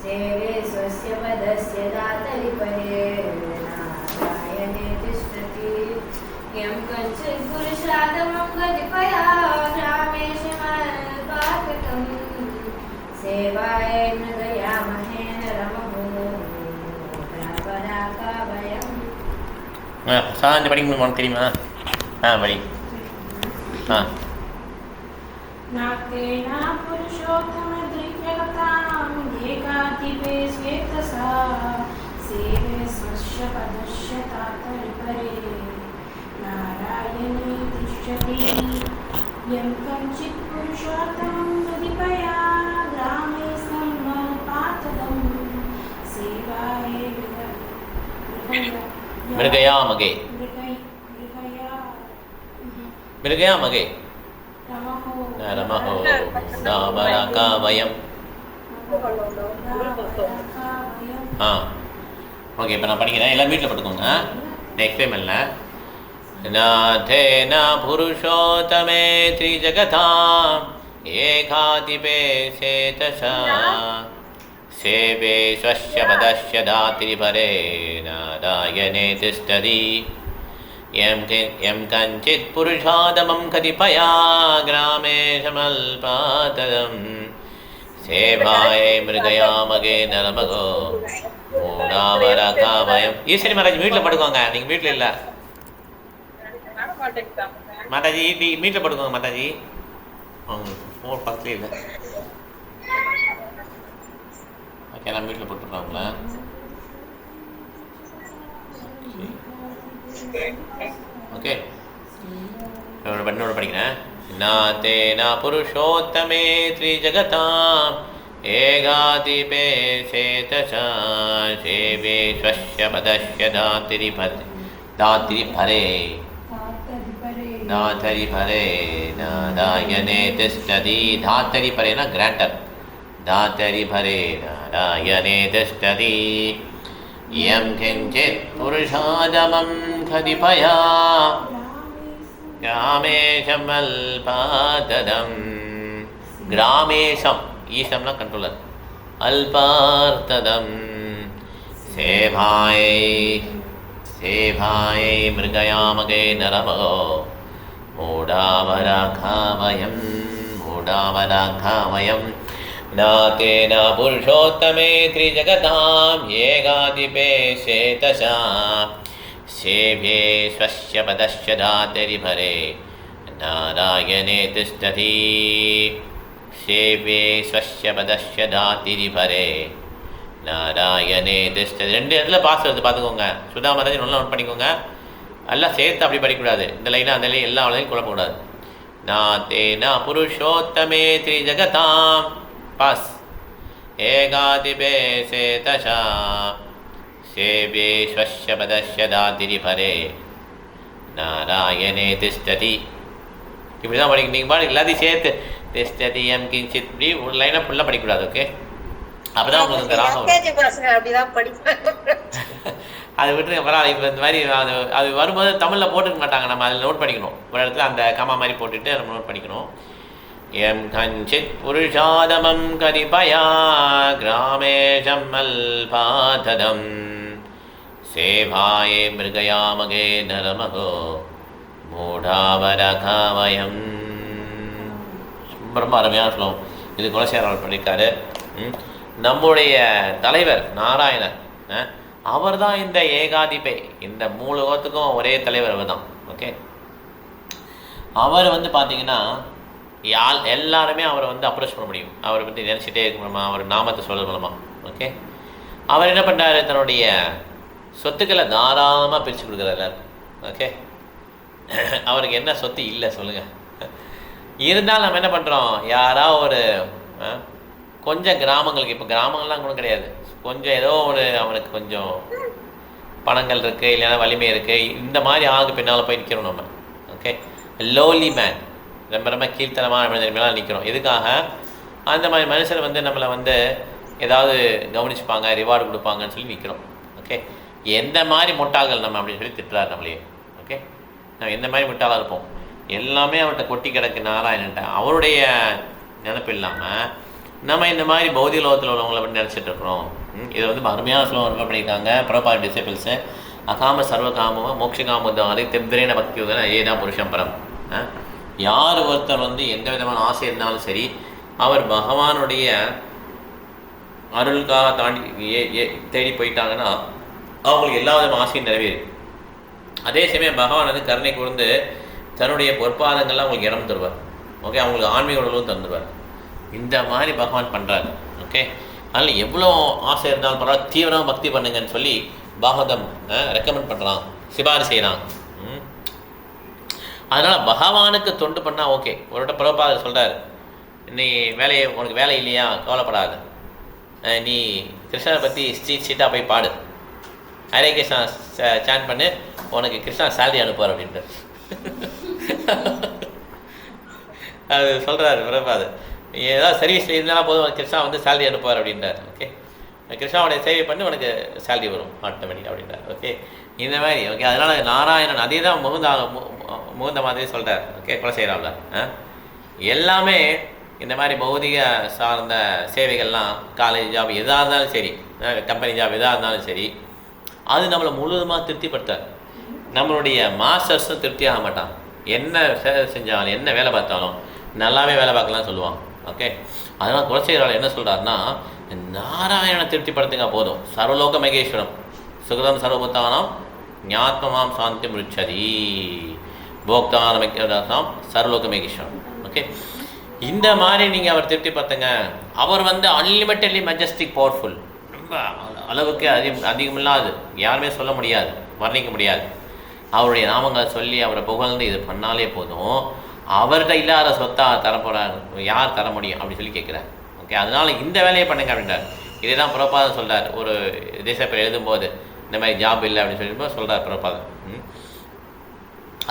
सेवे स्वस्य पदस्य दातरि परे नारायणे तिष्ठति यं कञ्चित् पुरुषादमं गतिपया ग्रामेशमल्पाकटं सेवायै मृगयामहे नरमहो परापराकावयम्. சாந்தி படிக்க முடியுமா தெரியுமா? படி. नाक्तेना पुरुषोत्तमद्रिव्यगतां एकाधिपे स्वेतसा सेवे स्वस्य पदस्य तातरिपरे नारायणे तिष्ठति यं कञ्चित् पुरुषोत्तमं गतिपया ग्रामे सम्मल्पातदं सेवाये மிருகயாமகே மிருகயாமகே நமஹோ தாவரகாவயம். ஓகே, இப்போ நான் படிக்கிறேன், எல்லாம் வீட்டில் படுத்துக்கோங்க. நெக்ஸ்ட் டைம் இல்லை. நாதேன புருஷோத்தமே த்ரிஜகதாம் ஏகாதிபே சேதசா சேவே ஸ்வஸ்ய பதஸ்ய தாத்ரிபரே நாராயணே திஷ்டதி यं कञ्चित् पुरुषादमं कतिपया ग्रामेशमल्पातदं सेवाये मृगयामगे नरमगो மூடாவரகாவயம். ஈஸ்வரி மாதாஜி வீட்டில் படுக்கோங்க, நீங்கள் வீட்டில் இல்லை மாதாஜி, வீட்டில் படுக்கோங்க மாதாஜி. அவங்க ஃபோன் பக்கத்துலேயே இல்லை. ஓகே, நான் வீட்டில் போட்டுருக்காங்களா? ஓகே, என்னோட படிக்கிறேன். நாதேன புருஷோத்தமே த்ரிஜகதாம் ஏகாதிபே சேதசா சேவே ஸ்வஸ்ய பதஸ்ய தாத்ரிபரே நாராயணே திஷ்டதி. தாத்ரிபரேனா கிராண்டர். தாத்ரிபரே நாராயணே திஷ்டதி यं किञ्चित् पुरुषादमं कतिपया ग्रामेशमल्पातदं ग्रामेशम् ஈசம்னா கண்ட்ரோலர். அல்பார்த்ததம் சேவாயை மிருகயாமகே நரமகோ மூடாவராகாவயம் नाकेन पुरुषोत्तमे त्रिजगताम् एकाधिपे शेतसा सेव्ये स्वस्य पदस्य दातरिभरे नारायणे तिष्ठति सेव्ये स्वस्य पदस्य दातरिभरे நாராயணே திஷ்டதி. 2 இடத்துல பாஸ் வருது, பார்த்துக்கோங்க. சுதா மாதாஜி நல்லா நோட் பண்ணிக்கோங்க. எல்லாம் சேர்த்து அப்படி படிக்கக்கூடாது. இந்த லைனில் அந்த லைன் எல்லா லைனையும் குழப்பக்கூடாது. நாத்தேன புருஷோத்தமே த்ரிஜகதாம் पास एकाधिपे சேதசா சேவே ஸ்வஸ்ய பதஸ்ய தாத்ரிபரே நாராயணே திஷ்டதி. இப்படி தான் படிக்க. நீங்கள் பாடி எல்லாத்தையும் சேர்த்து திஷ்டதி எம் கிஞ்சித் இப்படி ஒரு லைனாக ஃபுல்லாக படிக்கக்கூடாது. ஓகே, அப்போ தான் உங்களுக்கு இந்த ராகம் அது விட்டுருங்க, பரவாயில்ல. இப்போ இந்த மாதிரி அது வரும்போது தமிழில் போட்டுக்க மாட்டாங்க, நம்ம அதில் நோட் பண்ணிக்கணும். ஒரு இடத்துல அந்த கமா மாதிரி போட்டுட்டு நம்ம நோட் பண்ணிக்கணும். यं कञ्चित् पुरुषादमं कतिपया ग्रामेशमल्पातदं सेवाये मृगयामगे नरमगो மூடாவரகாவயம். ரொம்ப அருமையான ஸ்லோகம் இது. குலசேகரர் பண்ணியிருக்காரு. நம்முடைய தலைவர் நாராயணர், அவர் தான் இந்த ஏகாதிபை. இந்த 3 லோகத்துக்கும் ஒரே தலைவர் அவர் தான். ஓகே, அவர் பார்த்தீங்கன்னா எல்லாருமே அவரை அப்ரோச் பண்ண முடியும். அவரை பற்றி நினச்சிட்டே இருக்க முடியுமா, அவர் நாமத்தை சொல்ல முடியுமா. ஓகே, அவர் என்ன பண்ணுறாரு, தன்னுடைய சொத்துக்களை தாராளமாக பிரித்து கொடுக்குறாரு எல்லாருக்கும். ஓகே, அவருக்கு என்ன சொத்து இல்லை சொல்லுங்கள். இருந்தாலும் நம்ம என்ன பண்ணுறோம், யாராவது ஒரு கொஞ்சம் கிராமங்களுக்கு, இப்போ கிராமங்கள்லாம் கூட கிடையாது, கொஞ்சம் ஏதோ ஒரு அவனுக்கு கொஞ்சம் பணங்கள் இருக்குது, இல்லைன்னா வலிமை இருக்குது, இந்த மாதிரி ஆளுக்கு பின்னால் போய் நிற்கிறோம் நம்ம. ஓகே, லோலி மேன், ரொம்ப கீழ்த்தனமான மனிதர் மேலே நிற்கிறோம். எதுக்காக? அந்த மாதிரி மனுஷர் நம்மளை ஏதாவது கவனிச்சுப்பாங்க, ரிவார்டு கொடுப்பாங்கன்னு சொல்லி நிற்கிறோம். ஓகே, எந்த மாதிரி முட்டாள்கள் நம்ம அப்படின்னு சொல்லி திட்டுறாரு நம்மளையே. ஓகே, நம்ம எந்த மாதிரி முட்டாளாக இருப்போம். எல்லாமே அவர்கிட்ட கொட்டி கிடக்கு நாராயணன்ட்ட. அவருடைய நினைப்பு இல்லாமல் நம்ம இந்த மாதிரி பௌதிக லோகத்தில் உள்ளவங்களை பற்றி நினச்சிட்டு இருக்கிறோம். இதை வந்து அருமையான ஸ்லோகம் ரெஃபர் பண்ணியிருக்காங்க பிரபார டிசைபிள்ஸு. அகாம சர்வகாமமாக மோட்சகாமதாரி தெவ்விரேன பக்தி உதன ஏதா புருஷம் பரம். யார் ஒருத்தர் வந்து எந்த விதமான ஆசை இருந்தாலும் சரி, அவர் பகவானுடைய அருளுக்காக தாண்டி தேடி போயிட்டாங்கன்னா அவங்களுக்கு எல்லா விதமான ஆசையும் நிறைவேறும். அதே சமயம் பகவான் வந்து கருணை கூர்ந்து தன்னுடைய பொற்பாதங்கள்லாம் அவங்களுக்கு இடம் தருவார். ஓகே, அவங்களுக்கு ஆன்மீக உணர்வும் தந்துடுவார். இந்த மாதிரி பகவான் பண்ணுறாரு. ஓகே, அதனால் எவ்வளோ ஆசை இருந்தாலும் பரவாயில்ல, தீவிரமாக பக்தி பண்ணுங்கன்னு சொல்லி பாகவதம் ரெக்கமெண்ட் பண்ணுறான், சிபாரிசு செய்கிறான். அதனால் பகவானுக்கு தொண்டு பண்ணால் ஓகே. ஒரு பிரபாதர் சொல்கிறார், நீ உனக்கு வேலை இல்லையா, கவலைப்படாது, நீ கிருஷ்ணனை பற்றி சீட்டாக போய் பாடு, ஹரே கிருஷ்ணா சான் பண்ணு, உனக்கு கிருஷ்ணா சேலரி அனுப்புவார் அப்படின்ட்டு அது சொல்கிறாரு பிரபாதர். ஏதாவது சர்வீஸில் இருந்தாலும் போதும், கிருஷ்ணா வந்து சேலரி அனுப்புவார் அப்படின்றார். ஓகே, கிருஷ்ணாவுடைய சேவை பண்ணி உனக்கு சேலரி வரும் ஆட்டோமேட்டிக் அப்படின்றார். ஓகே, இந்த மாதிரி. ஓகே, அதனால் நாராயணன் அதே தான் முகுந்த மாதிரி சொல்கிறார். ஓகே, குலசேகராவில் எல்லாமே இந்த மாதிரி பௌதிக சார்ந்த சேவைகள்லாம், காலேஜ் ஜாப் எதாக இருந்தாலும் சரி, கம்பெனி ஜாப் எதாக இருந்தாலும் சரி, அது நம்மளை முழுவதுமாக திருப்திப்படுத்தார். நம்மளுடைய மாஸ்டர்ஸும் திருப்தி ஆக மாட்டான். என்ன சேவை செஞ்சாலும் என்ன வேலை பார்த்தாலும் நல்லாவே வேலை பார்க்கலாம்னு சொல்லுவான். ஓகே, அதனால் குலசேகரால் என்ன சொல்கிறாருன்னா, நாராயணனை திருப்திப்படுத்துங்க போதும். சர்வலோக மகேஸ்வரம் சுகதம் சர்வபூத்தானாம் ஞாத்மமாம் சாந்தி மிருச்சதி போக்தானம் சர்வலோக மகேஸ்வரம். ஓகே, இந்த மாதிரி நீங்கள் அவர் திருப்திப்படுத்துங்க. அவர் வந்து அன்லிமிட்டட்லி மெஜஸ்டிக் பவர்ஃபுல், ரொம்ப அளவுக்கு அதிகமில்லாது, யாருமே சொல்ல முடியாது, வர்ணிக்க முடியாது. அவருடைய நாமங்களை சொல்லி அவரை புகழ்ந்து இது பண்ணாலே போதும். அவர்கிட்ட இல்லாத சொத்தா தரப்போகிறார், யார் தர முடியும் அப்படி சொல்லி கேட்குறாரு. ஓகே, அதனால் இந்த வேலையை பண்ணுங்க அப்படின்றார். இதே தான் பிரபாதம் சொல்கிறார். ஒரு தேசப்பேர் எழுதும்போது இந்த மாதிரி ஜாப் இல்லை அப்படின்னு சொல்லிட்டு சொல்கிறார் பிரபாதம்.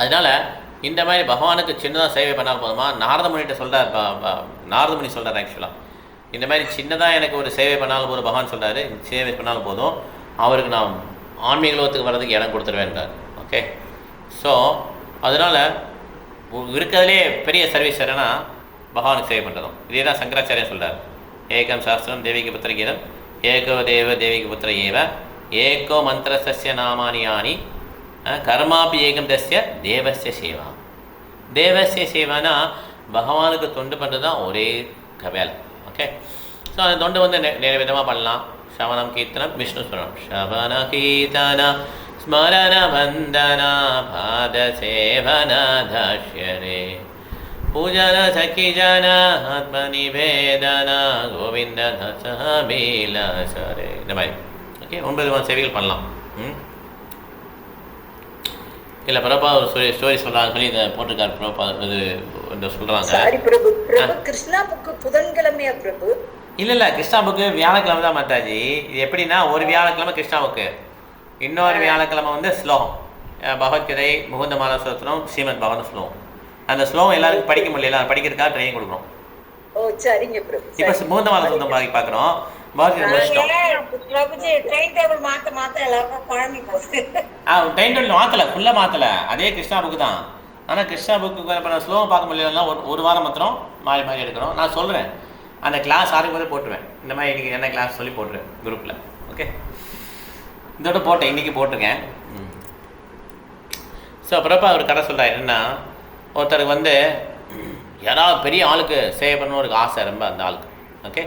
அதனால் இந்த மாதிரி பகவானுக்கு சின்னதாக சேவை பண்ணால் போதுமா. நாரதமுனிகிட்ட சொல்கிறார், நாரதமுனி சொல்கிறார் ஆக்சுவலாக, இந்த மாதிரி சின்னதாக எனக்கு ஒரு சேவை பண்ணாலும் போதும், பகவான் சொல்கிறாரு, சேவை பண்ணாலும் போதும், அவருக்கு நான் ஆன்மீக லோகத்துக்கு வர்றதுக்கு இடம் கொடுத்துருவேன்றார். ஓகே, ஸோ அதனால் இருக்கிறதுலே பெரிய சர்வீஸ் என்னன்னா பகவானுக்கு சேவை பண்ணுறதும். இதே தான் சங்கராச்சாரியம் சொல்கிறார். ஏகம் சாஸ்திரம் தேவிக்கு புத்திர கீதம் ஏகோ தேவ தேவிக்கு புத்திர ஏவ ஏகோ மந்திரஸ்ய நாமானியானி கர்மாபி ஏகம் தஸ்ய தேவஸ்ய சேவா. தேவஸ்ய சேவானா பகவானுக்கு தொண்டு பண்ணுறது தான் ஒரே வேலை. ஓகே, ஸோ அந்த தொண்டு வந்து நிறைய விதமாக பண்ணலாம். சவனம் கீர்த்தனம் விஷ்ணு ஸ்மரணம், சவன கீர்த்தன ஸ்மரண வந்தன பாத சேவன தாஷ்யரே பூஜன சகி ஜன ஆத்ம நிவேதன கோவிந்த தசபீலசரே. இந்த மாதிரி ஓகே 9 விதமான சேவைகள் பண்ணலாம். இல்லை பிரபா ஒரு ஸ்டோரி சொல்கிறாங்க சொல்லி இதை போட்டிருக்காரு. பிரபா இது இந்த சொல்கிறாங்க கிருஷ்ணா புக்கு புதன்கிழமையா பிரபு? இல்லை கிருஷ்ணா புக்கு வியாழக்கிழமை தான் மாதாஜி. இது எப்படின்னா ஒரு வியாழக்கிழமை கிருஷ்ணா புக்கு, இன்னொரு வியாழக்கிழமை வந்து ஸ்லோகம், பகவத்கீதை, முகுந்த மாலா ஸ்தோத்திரம், ஸ்ரீமத் பகவத் ஸ்லோகம். அந்த ஸ்லோகம் எல்லாருக்கும் படிக்க முடியல, படிக்கிறதுக்காக ட்ரைனிங் கொடுக்குறோம். ஓ சரிங்க பிரபு. இப்போ முகுந்த மாலா ஸ்தோத்திரம் பார்க்குறோம். டைம் டேபிள் மாத்த எல்லாருக்கும் குழம்பி போகுது. டைம் டேபிள் மாற்றலை, ஃபுல்லாக மாற்றலை, அதே கிருஷ்ணா புக்கு தான். ஆனால் கிருஷ்ணா புக்கு இப்போ நான் ஸ்லோகம் பார்க்க முடியலன்னா ஒரு வாரம் மாத்திரம் மாறி மாறி எடுக்கிறோம். நான் சொல்கிறேன், அந்த கிளாஸ் ஆரம்பிக்கும் போது போட்டுருவேன், இந்த மாதிரி இன்றைக்கி என்ன கிளாஸ் சொல்லி போட்டுருவேன் குரூப்பில். ஓகே, இதோட போட்டேன், இன்றைக்கி போட்டிருக்கேன். ஸோ அப்புறப்ப அவர் கதை சொல்கிறார் என்னென்னா, ஒருத்தருக்கு வந்து யாராவது பெரிய ஆளுக்கு சேவை பண்ணணும் ஒரு ஆசை ரொம்ப அந்த ஆளுக்கு. ஓகே,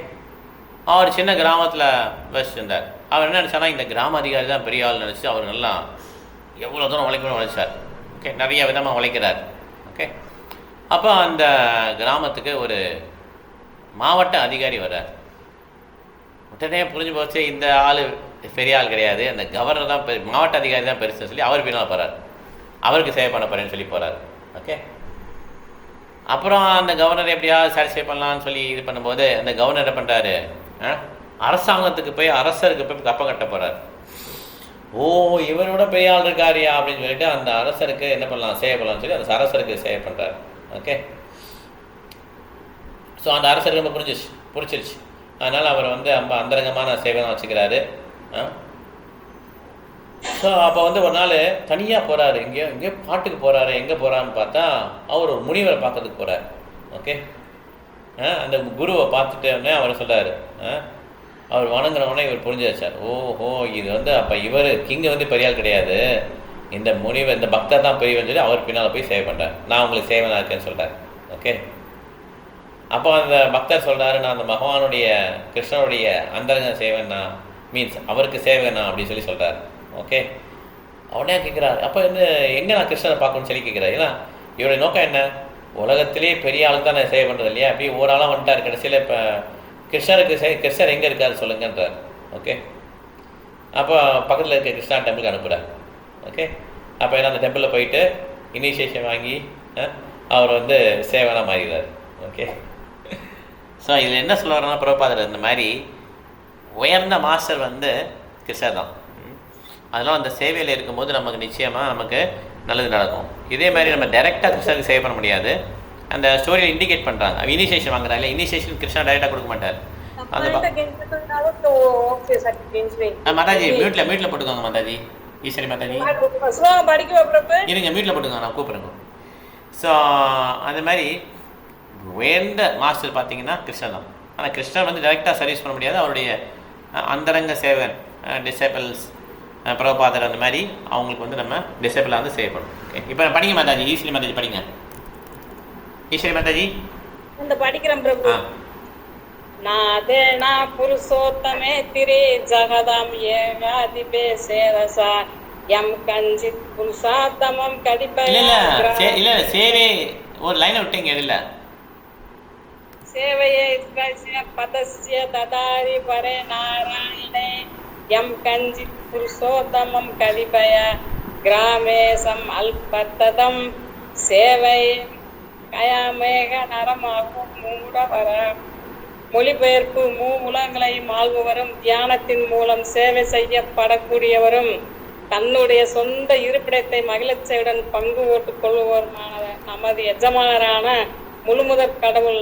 அவர் சின்ன கிராமத்தில் வச்சுருந்தார். அவர் என்ன நினச்சானா, இந்த கிராம அதிகாரி தான் பெரிய ஆள் நினச்சி அவர் நல்லா எவ்வளோ தூரம் உழைக்கணும்னு உழைச்சார். ஓகே, நிறைய விதமாக உழைக்கிறார். ஓகே, அப்போ அந்த கிராமத்துக்கு ஒரு மாவட்ட அதிகாரி வர்றார். உடனே புரிஞ்சு போச்சு, இந்த ஆள் பெரிய ஆள் கிடையாது, அந்த கவர்னர் தான் மாவட்ட அதிகாரி தான் பெருசுன்னு சொல்லி அவர் பின்னால் போகிறார், அவருக்கு சேவை பண்ண போகிறேன்னு சொல்லி போகிறார். ஓகே, அப்புறம் அந்த கவர்னர் எப்படியாவது சாட்டிஸ்ஃபை பண்ணலான்னு சொல்லி இது பண்ணும்போது அந்த கவர்னர் என்ன பண்ணுறாரு, அரசாங்கத்துக்கு போய் அரசருக்கு போய் கப்பம் கட்ட போகிறார். ஓ இவரோட பெரிய ஆள் இருக்காரியா அப்படின்னு சொல்லிட்டு அந்த அரசருக்கு என்ன பண்ணலாம், சேவை பண்ணலாம்னு சொல்லி அந்த அரசருக்கு சேவை பண்ணுறாரு. ஓகே, ஸோ அந்த அரசருக்கு ரொம்ப பிடிச்சிருச்சு. அதனால் அவர் வந்து ரொம்ப அந்தரங்கமான சேவை தான் வச்சுக்கிறாரு. ஸோ ஸோ அப்போ வந்து ஒரு நாள் தனியாக போகிறாரு, எங்கேயோ பாட்டுக்கு போகிறாரு. எங்கே போகிறான்னு பார்த்தா அவர் ஒரு முனிவரை பார்க்கறதுக்கு போகிறார். ஓகே, அந்த குருவை பார்த்துட்டு அவர் சொல்கிறாரு, அவர் வணங்குறவனே இவர் புரிஞ்சு வச்சார். ஓஹோ, இது வந்து அப்போ இவர் கிங்கு வந்து பெரிய ஆள் கிடையாது, இந்த முனிவர் இந்த பக்தர் தான் பெரியவன் சொல்லி அவர் பின்னால் போய் சேவை பண்ணுறார். நான் உங்களுக்கு சேவனாக இருக்கேன்னு சொல்கிறார். ஓகே, அப்போ அந்த பக்தர் சொல்கிறாரு, நான் அந்த பகவானுடைய கிருஷ்ணனுடைய அந்தரங்க சேவனா, மீன்ஸ் அவருக்கு சேவனா அப்படின்னு சொல்லி சொல்கிறார். ஓகே, அவனே கேட்குறாரு, அப்போ வந்து எங்கே நான் கிருஷ்ணனை பார்க்கணும்னு சொல்லி கேட்குறாரு. ஏன்னா இவருடைய நோக்கம் என்ன, உலகத்திலே பெரிய ஆளுக்கு தான் நான் சேவை பண்ணுறது இல்லையா, அப்படி ஒரு ஆளாக வந்துட்டார். கடைசியில் இப்போ கிருஷ்ணருக்கு கிருஷ்ணர் எங்கே இருக்காரு சொல்லுங்கன்றார். ஓகே, அப்போ பக்கத்தில் இருக்க கிருஷ்ணா டெம்பிளுக்கு அனுப்புகிறார். ஓகே, அப்போ என்ன அந்த டெம்பிளில் போயிட்டு இனிஷியேஷன் வாங்கி அவர் வந்து சேவனாக மாறிடுறார். ஓகே, ஸோ இதில் என்ன சொல்ல வரேன்னா, பிரபாதர் இந்த மாதிரி உயர்ந்த மாஸ்டர் வந்து கிருஷ்ணர் தான். அதனால் அந்த சேவையில் இருக்கும்போது நமக்கு நிச்சயமாக நமக்கு நல்லது நடக்கும். இதே மாதிரி நம்ம டைரெக்டாக கிருஷ்ணருக்கு சேவை பண்ண முடியாது. அந்த ஸ்டோரியில் இண்டிகேட் பண்ணுறாங்க, இனிஷியேஷன் வாங்குறாங்க இல்லை, இனிஷியேஷன் கிருஷ்ணா டைரெக்டாக கொடுக்க மாட்டார். அந்த மாதாஜி மியூட்டில் போட்டுக்கோங்க. மாதாஜி ஈஸ்வரி மாதாஜி இருங்க, மியூட்டில் போட்டுக்கோங்க, நான் கூப்பிடுங்க. ஸோ அந்த மாதிரி உயர்ந்த மாஸ்டர் பார்த்தீங்கன்னா கிருஷ்ணன் தான். ஆனால் கிருஷ்ணன் வந்து டைரெக்டாக சர்வீஸ் பண்ண முடியாது. அவருடைய அந்தரங்க சேவன் டிசேபிள்ஸ் பிரபாதர் அந்த மாதிரி அவங்களுக்கு வந்து நம்ம டிசேபிளாக வந்து சேவ் பண்ணணும். ஓகே, இப்போ படிங்க மாதாஜி, ஈஸ்வரி மாதாஜி படிங்க. ஈஸ்வரி மாதாஜி இந்த படிக்கிறேன் பிரபு. நாதேனா புருஷோத்தமே திரே ஜகதாம் ஏகாதிபே சேரசா யம் கஞ்சித் புருஷாத்தமம் கதிபய இல்ல சேவை ஒரு லைனை விட்டீங்க. இல்ல சேவையே பதஸ்ய ததாரி பரே நாராயணே யம் கஞ்சித் புருஷோத்தமம் கதிபய கிராமேசம் அல்பத்ததம் சேவை கயாமேக நரமாகும் மூடவர. மொழிபெயர்ப்பு: மூலங்களையும் ஆள்பவரும் தியானத்தின் மூலம் சேவை செய்யப்படக்கூடியவரும் தன்னுடைய சொந்த இருப்பிடத்தை மகிழ்ச்சியுடன் பங்கு ஓட்டுக் கொள்பவருமான நமது எஜமானரான முழுமுதற் கடவுள்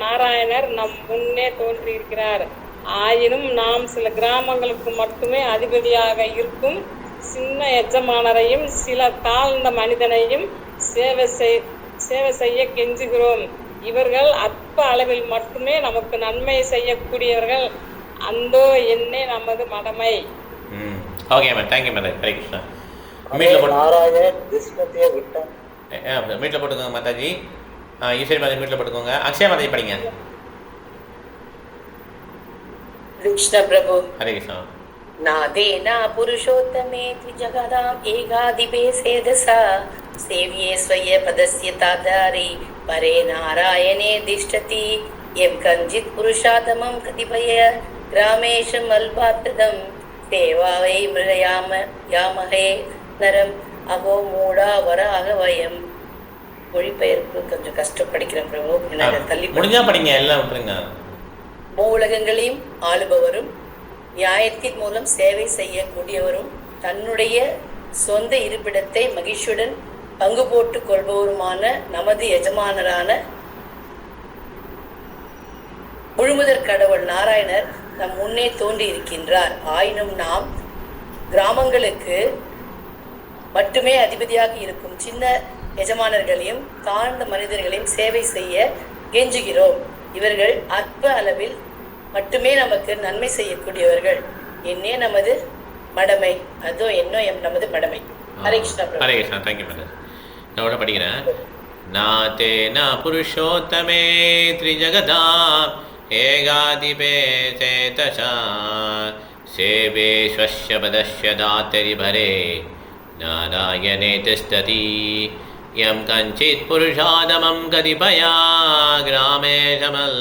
நாராயணர் நம் முன்னே தோன்றியிருக்கிறார். ஆயினும் நாம் சில கிராமங்களுக்கு மட்டுமே அதிபதியாக இருக்கும் சின்ன எஜமானரையும் சில தாழ்ந்த மனிதனையும் சேவை செய்ய கெஞ்சுகிறோம். இவர்கள் அற்ப அளவில் மட்டுமே நமக்கு நன்மை செய்யக்கூடியவர்கள். அந்தோ என்னே நமது மடமை. Okay ma'am, thank you madam. Hare Krishna. மீட்டில் போட்டுக்கோங்க மாதாஜி. ஈஸ்வரி மாதாஜி மீட்டில் போட்டுக்கோங்க. அக்ஷயா மாதாஜி படிங்க. கிருஷ்ண பிரபு. ஹரே கிருஷ்ணா. நாதேனா புருஷோத்தமே த்விஜகதாம் ஏகாதிபே சேதசா சேவியே ஸ்வய பதஸ்ய தாதாரி பரே நாராயணே திஷ்டதி எம் கஞ்சித் புருஷாதமம் கதிபய கிராமேஷம் அல்பாத்ததம் தேவாவை மிருகயாம யாமஹே நரம் அகோ மூடா வராக வயம். மொழிபெயர்ப்பு கொஞ்சம் கஷ்டம் படிக்கிறேன் பிரபு, தள்ளி முடிஞ்சா படிங்க, எல்லாம் விட்டுருங்க. மூலகங்களையும் ஆளுபவரும் நியாயத்தின் மூலம் சேவை செய்யக்கூடியவரும் தன்னுடைய சொந்த இருப்பிடத்தை மகிழ்ச்சியுடன் பங்கு போட்டுக் கொள்பவருமான நமது எஜமானரான முழுமுதற் கடவுள் நாராயணர் நம் முன்னே தோன்றி இருக்கின்றார். ஆயினும் நாம் கிராமங்களுக்கு மட்டுமே அதிபதியாக இருக்கும் சின்ன எஜமானர்களையும் தாழ்ந்த மனிதர்களையும் சேவை செய்ய கெஞ்சுகிறோம். இவர்கள் அற்ப அளவில் மட்டுமே நமக்கு நன்மை செய்யக்கூடியவர்கள். என்னே நமது மடமை, அதோ என்னோ நமது மடமை. ஹரே கிருஷ்ணா. ஹரே கிருஷ்ணா. Thank you madam. நான் கூட படிக்கிறேன். நாதேன புருஷோத்தமே த்ரிஜகதாம் ஏகாதிபே சேதசா சேவே ஸ்வஸ்ய பதஸ்ய தாத்தரி பரே நாராயணே திஷ்டதி யம் கஞ்சித் புருஷாதமம் கதிபயா கிராமேஷமல்பாததம்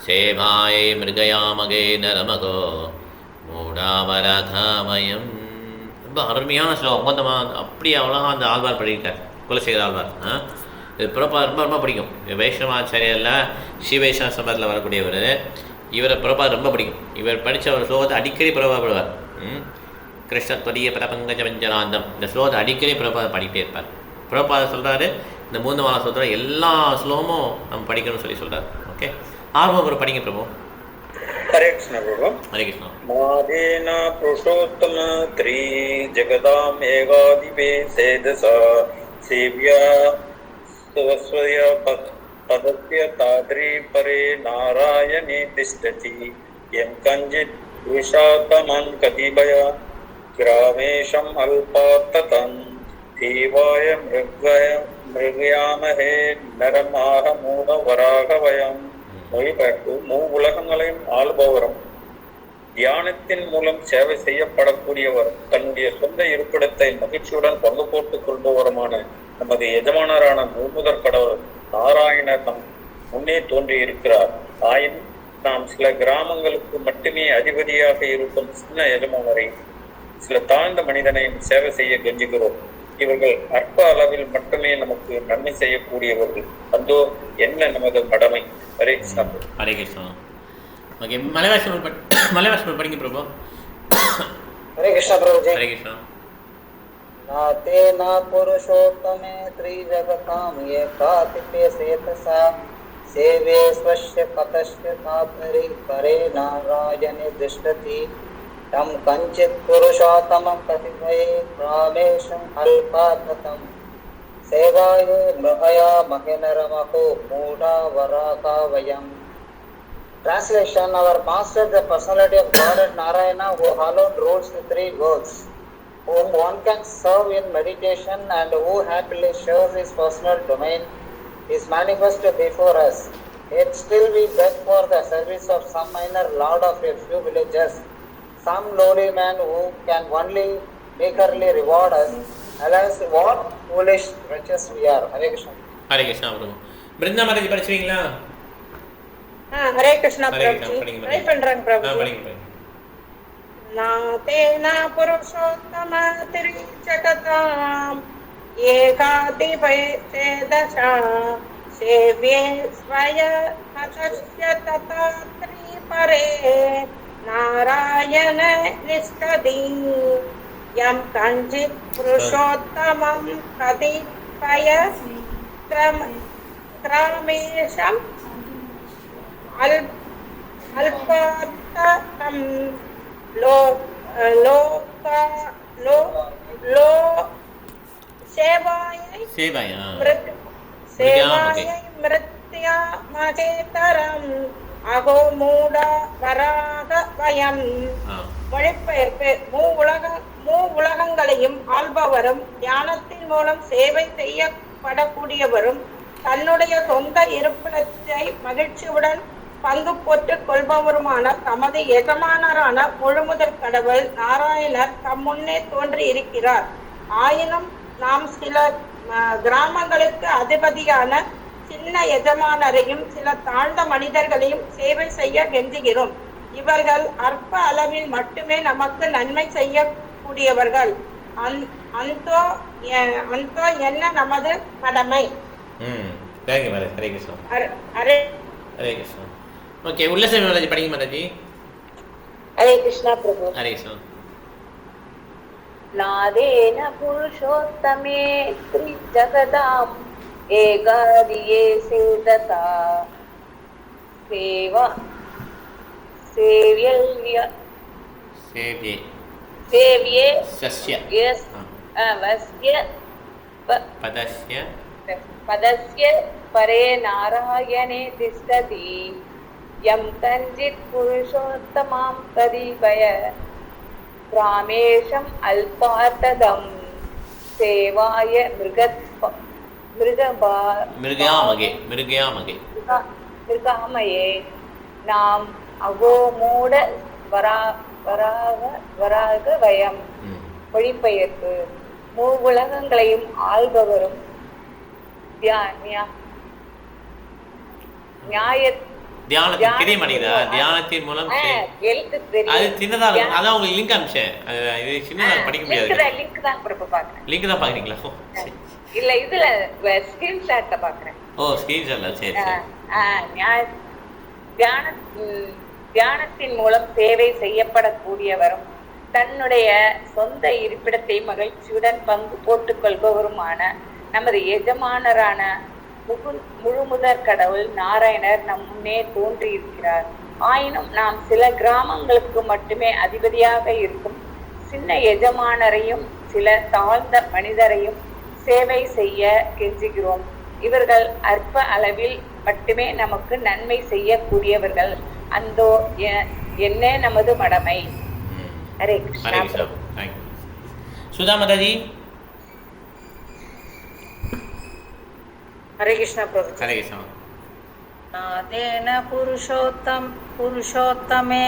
சேவாயை மிருகயாமகே நரமகோ மூடாவரகாமயம். ரொம்ப அருமையான ஸ்லோகம். மொத்தமாக அப்படி அவ்வளோதான் அந்த ஆழ்வார் படிக்கிறார், குலசேகர ஆழ்வார். இது பிரபா ரொம்ப ரொம்ப பிடிக்கும். வைஷ்ணவாச்சாரியரில் ஸ்ரீ வைஷ்ணவ சம்பத்தில் வரக்கூடியவர். இவரை பிரபா ரொம்ப பிடிக்கும். இவர் படித்த ஒரு ஸ்லோகத்தை அடிக்கடி பிரபாப்படுவார். கிருஷ்ணத்வரிய பிரபங்கஜ வஞ்சனாந்தம், இந்த ஸ்லோகத்தை அடிக்கடி பிரபாத படிக்கிட்டே இருப்பார். பிரபாத சொல்கிறாரு, இந்த 3 வாரம் சொல்கிற எல்லா ஸ்லோகமும் நம்ம படிக்கணும்னு சொல்லி சொல்கிறார். ஓகே, ஆர்வம் ஒரு படிங்க பிரபு. हरे कृष्ण प्रभु हरे कृष्ण मादेन पुरुषोत्तम त्री जगदाम एकाधिपे सेदसा सेव्या स्वस्वय पदस्य ताद्री परे नारायणे तिष्ठति यं कञ्चित् पुरुषोत्तमं कतिपय ग्रामेशम् अल्पात्ततं देवाय मृगयामहे नरमाह मूढवराக வயம். மொழிபெயர்ப்பு உலகங்களையும் ஆள்பவரும் தியானத்தின் மூலம் சேவை செய்யப்படக்கூடியவர் தன்னுடைய சொந்த இருப்பிடத்தை மகிழ்ச்சியுடன் பங்கு போட்டுக் கொள்பவருமான நமது எஜமானரான மூமுதற் கடவுள் நாராயணர் நம் முன்னே தோன்றி இருக்கிறார். ஆயினும் நாம் சில கிராமங்களுக்கு மட்டுமே அதிபதியாக இருக்கும் சின்ன எஜமானரை சில தாழ்ந்த மனிதனையும் சேவை செய்ய கெஞ்சுகிறோம். இவர்கள் அற்ப அளவில் மட்டுமே நமக்கு நன்மை செய்யக்கூடியவர்கள். அதோ என்ன நமது கடமை. ஹரே கிருஷ்ணா. ஹரே கிருஷ்ணா. ஓகே, மலைவாசம் படிங்க பிரபு. हरे कृष्णा प्रभु जी. हरे कृष्णा. नाते न पुरुषोत्तमे त्रिजगतां एकातिपे सेतसा सेवे स्वस्य पतस्य तात्मरि परे नारायणे तिष्ठति तं कञ्चित् पुरुषोत्तमं कतिपये रामेशम् अल्पाततं सेवाय मृगया महेनरमहो मूढा वराका वयम्. Translation: Our master, the personality of Godhead Narayana, who alone rules the three worlds, whom one can serve in meditation and who happily shows his personal domain, is manifest before us. Yet still we beg for the service of some minor lord of a few villages, some lowly man who can only meagerly reward us. Alas, what foolish wretches we are. Hare Krishna. Hare Krishna பிரபு. பிருந்தா மாதாஜி படிச்சுவீங்களா? ஹரே கிருஷ்ணா ஹரே பிரபு. கிருஷ்ணா. படிங்க try பண்றேன் பிரபு. படிங்க. नातेन पुरुषोत्तम त्रिजगताम् एकाधिपैर्चेदशा सेव्ये स्वय हतस्य तथा त्रिपरे नारायण निष्ठति यं कञ्चित् पुरुषोत्तमं कतिपय क्रमेशम् अल्पात्ततं மகேதரம் ago மூட வராக வயம். மொழிபெயர்ப்பு உலகங்களையும் ஆள்பவரும் தியானத்தின் மூலம் சேவை செய்யப்படக்கூடியவரும் தன்னுடைய சொந்த இருப்பிடத்தை மகிழ்ச்சியுடன் பங்கு போட்டுக் கொள்பவருமான தமது எஜமானரான முழுமுதற் கடவுள் நாராயணர் தம் முன்னே தோன்றி இருக்கிறார். ஆயினும் நாம் சில கிராமங்களுக்கு அதிபதியான சின்ன எஜமானரையும் சில தாழ்ந்த மனிதர்களையும் சேவை செய்ய கெஞ்சுகிறோம். இவர்கள் அற்ப அளவில் மட்டுமே நமக்கு நன்மை செய்யக்கூடியவர்கள். அந்தோ என்ன நமது கடமை. ஹரே கிருஷ்ணா. ஓகே, உல்லாசம் மாதாஜி படிங்க மாதாஜி. ஹரே கிருஷ்ணா பிரபு. ஹரே கிருஷ்ணா. नादेन पुरुषोत्तमे त्रिजगदाम् एकादिये सेदता सेव्ये सस्य पदस्य परे नारायणे तिष्ठति यं कञ्चित् पुरुषोत्तमां कतिपय ग्रामेशम् अल्पार्थदं सेवाय மிருகாமயே நாம் அகோமூட வராக வயம். மொழிபெயர்ப்பு மூவுலகங்களையும் ஆள்பவரும் தியானத்தின் மூலம் அது சின்னதா அதான் உங்களுக்கு லிங்க் அனுப்பிச்சேன். இது சின்னதா படிக்க முடியாது. லிங்க் தான் பாக்குறேன். லிங்க் தான் பாக்குறீங்களா? இல்ல இதுல ஸ்கிரீன்ஷாட்ல பாக்குறேன். ஓ, ஸ்கிரீன்ஷாட்ல. சரி சரி. தியானத்தின் மூலம் சேவை செய்யப்படக்கூடியவரும் தன்னுடைய சொந்த இருப்பிடத்தை மகிழ்ச்சியுடன் பங்கு போட்டுக் கொள்பவருமான நமது எஜமானரான முழுமுதற் கடவுள் நாராயணர் நம் முன்னே தோன்றி இருக்கிறார். ஆயினும் நாம் சில கிராமங்களுக்கு மட்டுமே அதிபதியாக இருக்கும் சின்ன எஜமானரையும் சில தாழ்ந்த மனிதரையும் சேவை செய்ய கெஞ்சுகிறோம். இவர்கள் அற்ப அளவில் மட்டுமே நமக்கு நன்மை செய்யக்கூடியவர்கள். அந்தோ என்ன நமது மடமை. ஹரே கிருஷ்ணா. சுதா மாதாஜி. ஹரே கிருஷ்ணா பிரபு. ஹரே கிருஷ்ணா. नादेन पुरुषोत्तमे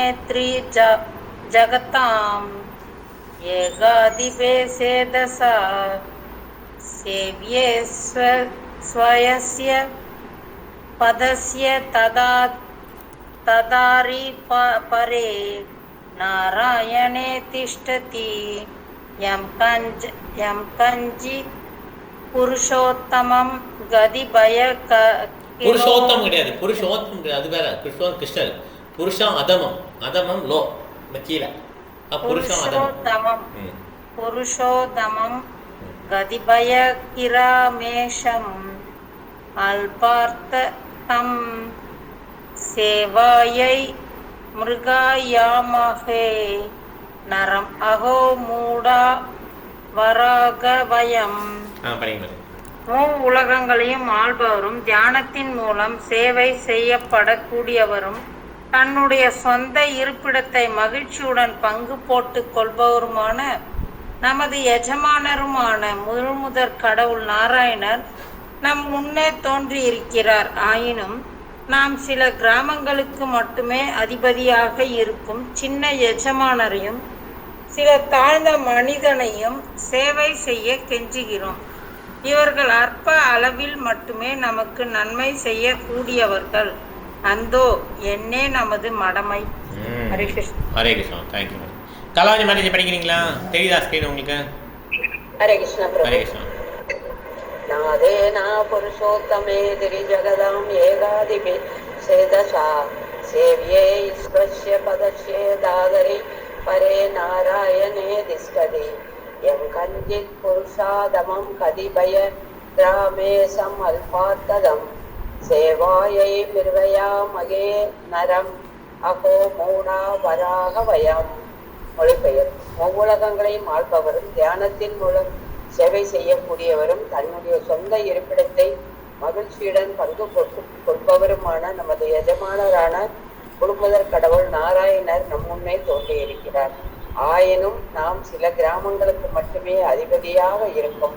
जगतां येगादिपे सेदसा सेव्ये स्वयस्य पदस्य तदारि परे नारायणे तिष्ठति यं कञ्चित् पुरुषोत्तमं गदिभय புருஷோத்தம் கிடையாது, புருஷோத்தம் கிடையாது, அது வேற. கிருஷ்ணர் புருஷம் அதமம், அதமம் லோ கீழே. புருஷோத்தமம் கதிபய கிராமேஷம் அல்பார்த்தம் சேவாயை மிருகாயாமஹே நரம் அஹோ மூடா வராகவயம். உலகங்களையும் ஆள்பவரும் தியானத்தின் மூலம் சேவை செய்யப்படக்கூடியவரும் தன்னுடைய சொந்த இருப்பிடத்தை மகிழ்ச்சியுடன் பங்கு போட்டு கொள்பவருமான நமது எஜமானருமான முழுமுதற் கடவுள் நாராயணர் நம் முன்னே தோன்றியிருக்கிறார். ஆயினும் நாம் சில கிராமங்களுக்கு மட்டுமே அதிபதியாக இருக்கும் சின்ன எஜமானரையும் சில தாழ்ந்த மனிதனையும் சேவை செய்ய கெஞ்சுகிறோம். இவர்கள் அற்ப அளவில் மட்டுமே நமக்கு நன்மை செய்யக்கூடியவர்கள். அந்தோ என்னே நமது மடமை. ஹரே கிருஷ்ணா. ஹரே கிருஷ்ணா. தேங்க்யூ. கலாவதி மாதாஜி படிக்கிறீங்களா? தெரியுதா ஸ்கிரீன் உங்களுக்கு? ஹரே கிருஷ்ணா பிரபு. ஹரே கிருஷ்ணா. நாதேனா புருஷோத்தமே திரிஜகதாம் ஏகாதிபே சேதசா சேவ்யே ஸ்வஸ்ய பதஸ்ய தாதரி பரே நாராயணே திஷ்டதி யம் கஞ்சித் புருஷாதமம் கதிபய கிராமேசம் அல்பார்த்ததம் சேவாயை மிர்வயாமகே நரம் அகோ மூடா வராக வயம். மொழிபெயர். உலகங்களையும் ஆள்பவரும் தியானத்தின் மூலம் சேவை செய்யக்கூடியவரும் தன்னுடைய சொந்த இருப்பிடத்தை மகிழ்ச்சியுடன் பங்கு கொள்பவருமான நமது எஜமானரான முழுமுதற் கடவுள் நாராயணர் நம் முன்னே தோன்றியிருக்கிறார். ஆயினும் நாம் சில கிராமங்களுக்கு மட்டுமே அதிபதியாக இருக்கும்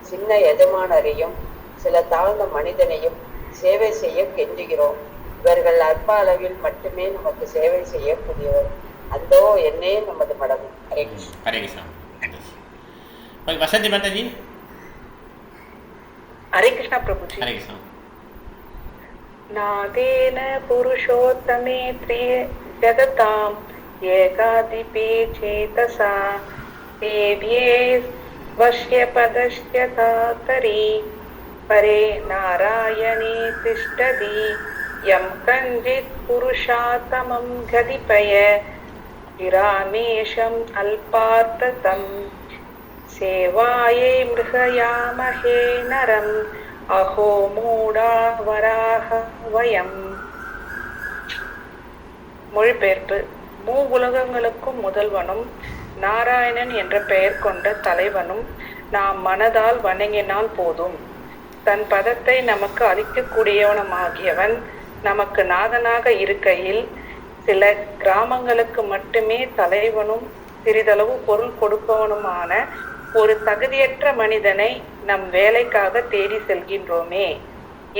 சின்ன எஜமானரையும் சில தாழ்ந்த மனிதனையும் சேவை செய்ய கெஞ்சுகிறோம். இவர்கள் அற்ப அளவில் மட்டுமே நமக்கு சேவை செய்யக்கூடியவர். அந்தோ என்னே நமது மடம். ஹரே கிருஷ்ணா. ஹரே கிருஷ்ணா. வசந்தி மாதாஜி. ஹரே கிருஷ்ணா பிரபுஜி. ஹரே கிருஷ்ணா. நாதேன புருஷோத்தமே ஜகதாம் ஏகாதிபே சேதசா சேவ்யே வஷ்ய பதஸ்ய தாதரி பரே நாராயணே திஷ்டதி யம் கஞ்சித் புருஷாத்தமம் கதிபய கிராமேஷம் அல்பார்த்ததம் சேவாயை மிருகயாமஹே நரம் அஹோ மூடா வராக வயம். மொழிபெயர்ப்பு. உலகங்களுக்கும் முதல்வனும் நாராயணன் என்ற பெயர் கொண்ட தலைவனும் நாம் மனதால் வணங்கினால் போதும். தன் பதத்தை நமக்கு அளிக்கக்கூடியவனுமாகியவன் நமக்கு நாதனாக இருக்கையில் சில கிராமங்களுக்கு மட்டுமே தலைவனும் சிறிதளவு பொருள் கொடுப்பவனுமான ஒரு தகுதியற்ற மனிதனை நம் வேலைக்காக தேடி செல்கின்றோமே,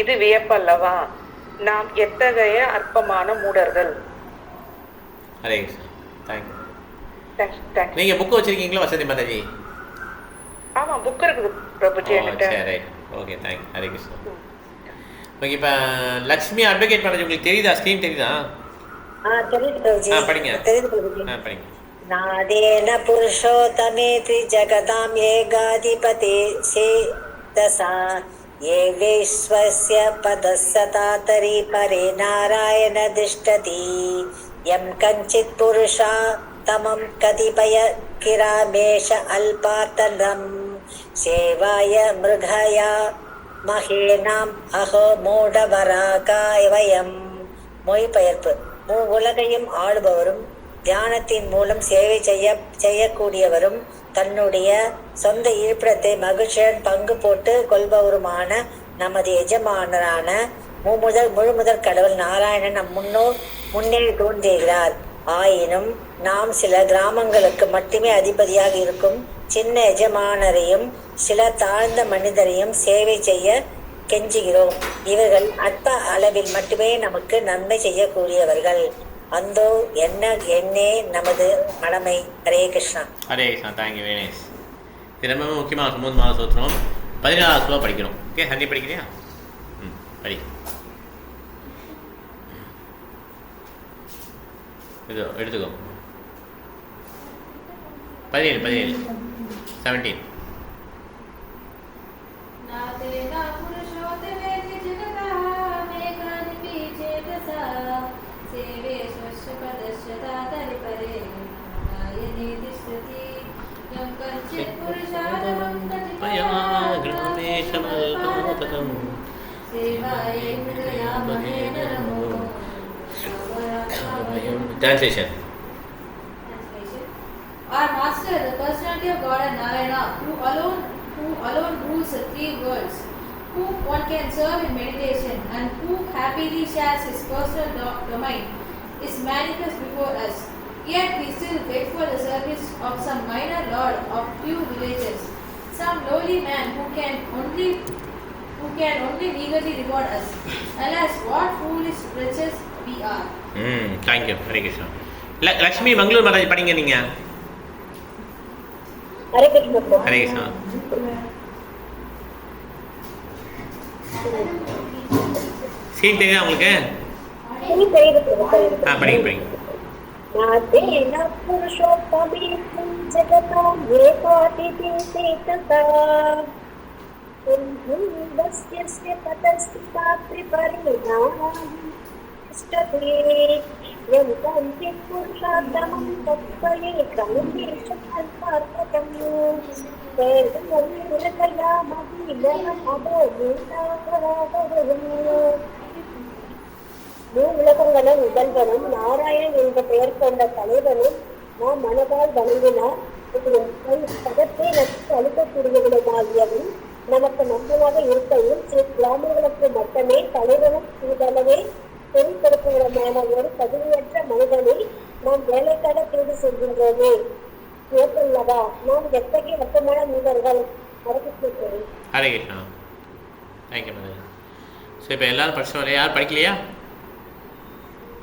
இது வியப்பல்லவா? நாம் எத்தகைய அற்பமான மூடர்கள். ஹரே கிருஷ்ணா. தேங்க்யூ. நீங்க புக் வச்சிருக்கீங்களா வசந்தி மாதாஜி? ஆமா, புக் இருக்குது பிரபுஜி என்கிட்ட. சரி, okay, thank you. Hare Krishna. Okay, இப்போ லக்ஷ்மி அட்வொகேட் மேனேஜர் உங்களுக்கு தெரியுதா? ஸ்கீம் தெரியுதா? தெரியுது பிரபுஜி. படிங்க. தெரியுது பிரபுஜி. படிங்க. நாதேன புருஷோத்தமேதி ஜகதாம் ஏகாதிபதே சேதசா ये विश्वस्य पदस्सतातरि परे नारायण दिष्टति यं कञ्चित् पुरुषा तमं कतिपय किरामेश अल्पार्तनं सेवाय मृगया महेनाम् अहो मूढवरागाय वयम्. மொழிபெயர்ப்பு. உலகையும் ஆளுபவரும் தியானத்தின் மூலம் சேவை செய்யக்கூடியவரும் தன்னுடைய சொந்த இருப்பிடத்தை மகிழ்ச்சியுடன் பங்கு போட்டு கொள்பவருமான நமது எஜமானரான முழுமுதற் கடவுள் நாராயணன் நம் முன்னே தோன்றுகிறார். ஆயினும் நாம் சில கிராமங்களுக்கு மட்டுமே அதிபதியாக இருக்கும் சின்ன எஜமானரையும் சில தாழ்ந்த மனிதரையும் சேவை செய்ய கெஞ்சுகிறோம். இவர்கள் அற்ப அளவில் மட்டுமே நமக்கு நன்மை செய்யக்கூடியவர்கள். அந்தோ என்னே நமது கடமை. Hare Krishna. Hare Krishna. Thank you, very nice. இது ரொம்ப முக்கியமாக சுமூத் மாத சூத்திரம் 14வது ஸ்லோகம் படிக்கணும். ஓகே, ஹரி படிக்கிறியா? படி. இது எடுத்துக்கோ. 17 17. Translation. Our Master, the personality of God and Narayana, who alone rules the three worlds, who one can serve in meditation and who happily shares his personal domain, is manifest before us. Yet we still wait for the service of some minor lord of few villages, some lowly man who can only legally reward us. Alas, what foolish wretches we are. Thank you. Hare Krishna. Lakshmi Mangalore Mataji படிங்க நீங்க. Hare Krishna. Hare Krishna. Scene தெரியுதா உங்களுக்கு? படிங்க. உலகங்களும் உடல்களும் நாராயணன் என்ற பெயர் கொண்ட தலைவனும் நாம் மனதால் வணங்கினார். பதத்தை நட்பு அளிக்கக்கூடியவனுமாகியவன் நமக்கு நம்பமாக இருக்கவும் சில கிராமங்களுக்கு மட்டுமே தலைவனும் சிறிதளவே பொருட்படுத்துவதமான ஒரு தகுதியற்ற மனிதனை நாம் வேலைக்காக தேடி செல்கின்றோமே. ஏற்றுள்ளதா? நாம் எத்தகைய அற்பமான மனிதர்கள். Hare Krishna. Thank you madam. So இப்போ எல்லாரும் படிச்சோம் இல்லையா? யாரும் படிக்கலையா?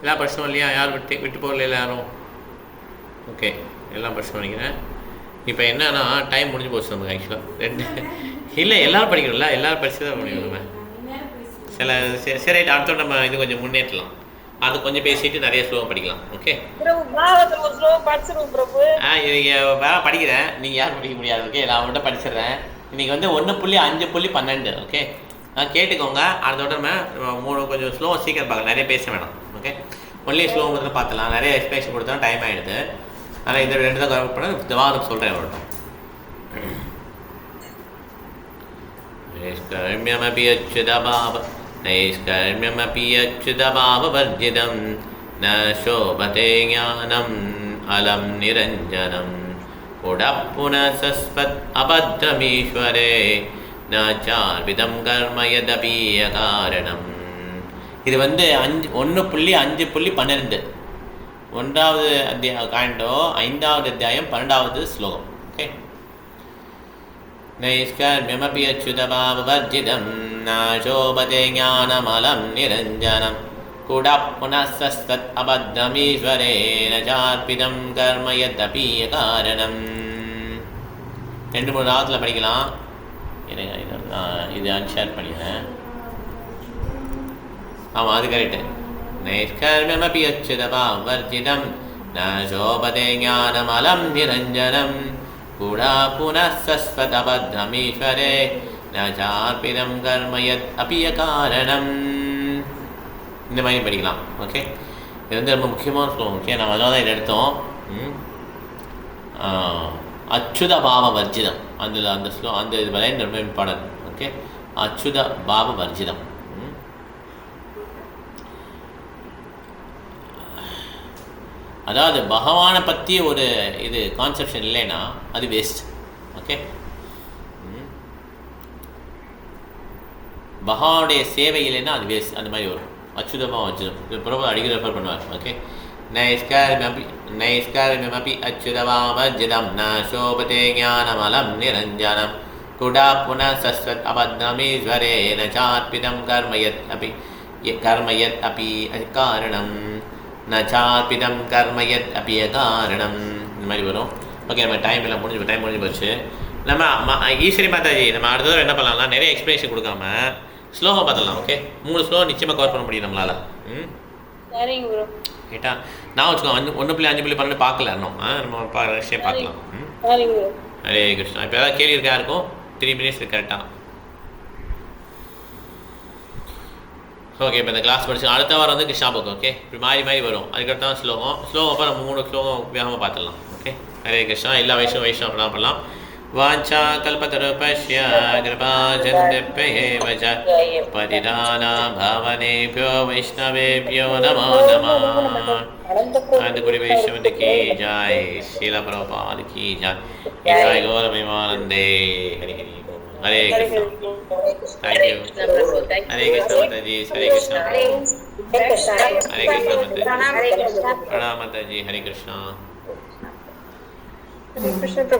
எல்லாம் படிச்சோம் இல்லையா? யாரும் விட்டு போகல எல்லாரும்? ஓகே, எல்லாம் படிச்சோம் நினைக்கிறேன். இப்போ என்னன்னா டைம் முடிஞ்சு போச்சு நமக்கு. ஆக்சுவலாக இல்லை, எல்லோரும் படிக்கணும்ல, எல்லோரும் படிச்சு தான் படிக்கணும். சரி, அடுத்த நம்ம இது கொஞ்சம் முன்னேற்றலாம். அது கொஞ்சம் பேசிட்டு நிறைய ஸ்லோகம் படிக்கலாம். ஓகே, வேலை படிக்கிறேன், நீங்கள் யாரும் படிக்க முடியாது. ஓகே, நான் மட்டும் படிச்சிடுறேன். இன்றைக்கி வந்து 1.5.12. ஓகே, கேட்டுக்கோங்க. அடுத்த நம்ம 3 கொஞ்சம் ஸ்லோகம் சீக்கிரம் பார்க்கலாம், நிறைய பேச வேணாம். ஓகே, ஒன்லி ஸ்லோகம் மட்டும் பார்த்துலாம். நிறைய எக்ஸ்பிளேஷன் கொடுத்தா டைம் ஆகிடுது. ஆனால் இந்த 2 தான் கவர் பண்ண திவாரம் சொல்கிறேன். அவர்கிட்ட நைஷ்கர்மியமபி அச்சுதபாவவர்ஜிதம் ந சோபதே ஞானம் அலம் நிரஞ்சனம் உடப்புனசஸ்வத் அபத்ரமீஸ்வரே நாச்சார்விதம் கர்ம யதபீய காரணம். இது வந்து 1.5.12 1வது காண்டோ 5வது அத்தியாயம் 12வது ஸ்லோகம். ஓகே, நைஷ்கர்மியமபி அச்சுதபாவவர்ஜிதம் நாசோபதே ஞானமலம் நிரஞ்சனம் குடப்புனஸ்தத் அபத்ரமீஸ்வரே நச்சார்பிதம் கர்ம யதபீய காரணம். 2-3 ராகத்தில் படிக்கலாம். இது அன்ஷேர் பண்ணிடுறேன். ஆமாம், அது கரெக்டு. நைஷ்கர்மியமபி அச்சுதபாவவர்ஜிதம் நாசோபதே ஞானமலம் நிரஞ்சனம் குடாபுனஸ்தத் அபத்ரமீஸ்வரே நச்சார்பிதம் கர்ம யதபீய காரணம். இந்த மாதிரி படிக்கலாம். ஓகே, இது வந்து ரொம்ப முக்கியமான ஸ்லோகம். ஓகே, நம்ம அதனால தான் இதை எடுத்தோம். அச்சுத பாவ வர்ஜிதம் அந்த ஸ்லோகம், அந்த இது வரையும் ரொம்ப இம்பார்ட்டன்ட். ஓகே, அச்சுத பாவ வர்ஜிதம். அதாவது பகவானை பற்றி ஒரு இது கான்செப்ஷன் இல்லைன்னா அது வேஸ்ட். ஓகே, பகவானுடைய சேவை இல்லைன்னா அது வேஸ்ட். அந்த மாதிரி வரும். அச்சுதமாக வச்சுடும். இது பிரபு அடிக்கடி ரெஃபர் பண்ணுவார். ஓகே, நைஸ்காரமபி அச்சுதமாவஜிதம் ந சோபதே ஞானமலம் நிரஞ்சனம் குடா புனः சஸ்வத் அபத்னமீஸ்வரேன சார்பிதம் கர்மயத் அபி அகாரணம் ந சார்பிதம் கர்மயத் அபி அகாரணம். இந்த மாதிரி வரும். ஓகே, நம்ம டைம் முடிஞ்சு போச்சு. நம்ம ஈஸ்வரி மாதாஜி நம்ம அடுத்த தடவை என்ன பண்ணலாம்னா நிறைய எக்ஸ்பிளேஷன் கொடுக்காம ஸ்லோகம் பார்த்துடலாம். ஓகே, 3 ஸ்லோகம் நிச்சயமாக கவர் பண்ண முடியும் நம்மளால். சரிங்க ப்ரோ. ரைட்டா, நான் வச்சுக்கோ 1.5.12 பார்க்கல இன்னும். நம்ம விஷயம் பார்க்கலாம். சரிங்க ப்ரோ. ஹரே கிருஷ்ணா. இப்போ ஏதாவது கேள்வி இருக்கா? இருக்கும் 3 minutes கரெக்டாக. ஓகே, இப்போ இந்த கிளாஸ் படிச்சு அடுத்த வாரம் வந்து கிருஷ்ணா புக். ஓகே, இப்படி மாறி வரும். அதுக்கடுத்து தான் ஸ்லோகம் அப்போ நம்ம 3 ஸ்லோகம் வேகமாக பார்த்துடலாம். ஓகே, ஹரே கிருஷ்ணா. எல்லா வைஷ்ணவ பண்ணலாம். வாஞ்சா கல்பதருபஸ்ய கிருபாஜன்யேவ ச பரிதானா பாவனேபியோ வைஷ்ணவேபியோ நமோ நமः. அனந்தபுரி வைஷ்ணவன் கி ஜாய், ஸ்ரீல பிரபுபாத் கி ஜாய். ஜாய் கௌர பிரேமானந்தே. ஹரி ஹரி ஹரே கிருஷ்ணா. தேங்க்யூ. ஹரே கிருஷ்ணா மாதாஜி. ஹரே கிருஷ்ணா. ஹரே கிருஷ்ணா மாதாஜி. பிரணாம் மாதாஜி. ஹரே கிருஷ்ணா. ஹரே கிருஷ்ண.